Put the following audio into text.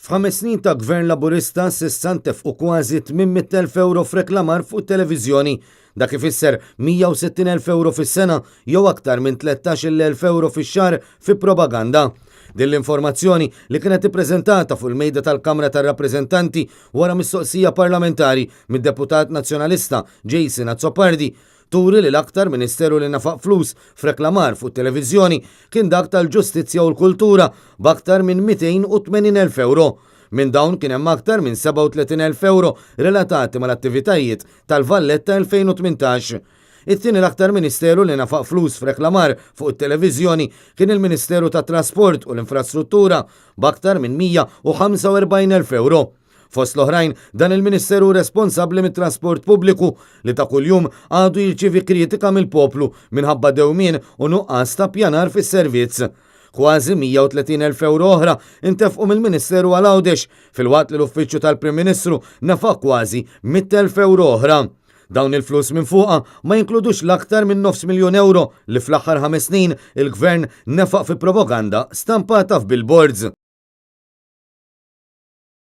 F'5 snin ta' Gvern Laburista s'issa ntefqu kważi 800,000 euro f'reklamar fuq televiżjoni. Dak ifisser 160,000 euro fis-sena jew aktar minn 13,000 euro fix-xahar fi propaganda. Din l-informazzjoni li kienet ippreżentata fuq il-mejda tal-Kamra tar-Rappreżentanti wara mistoqsija parlamentari mid-Deputat Nazzjonalista Jason Azzopardi turi li l-aktar Ministeru li nafaq flus f'reklamar fuq televiżjoni kien dak tal-Ġustizzja u l-Kultura b'aktar minn 280,000 euro. Minn dawn kien hemm aktar minn 37,000 euro relatati mal-attivitajiet tal-Valletta 2018. It-tieni l-aktar Ministeru li nafaq flus f'reklamar fuq it-televiżjoni kien il-Ministeru tat-Trasport u l-Infrastruttura b'aktar minn 145,000 euro. Fost l-oħrajn, dan il-Ministeru responsabbli mit-trasport pubbliku li ta' kuljum għadu jirċievi kritika mill-poplu minħabba dewmien u nuqqas ta' pjanar fis-servizz. Kważi 130,000 euro oħra intefqu mill-Ministeru għal-Għawdex fil-waqt li l-Uffiċċju tal-Prim Ministru nafaq kważi 100,000 euro oħra. Dawn il-flus minn fuqa ma jinkludux l-aktar minn 500,000 euro li fl-aħħar 5 snin il-Gvern nefaq fi propaganda stampata f'billboards.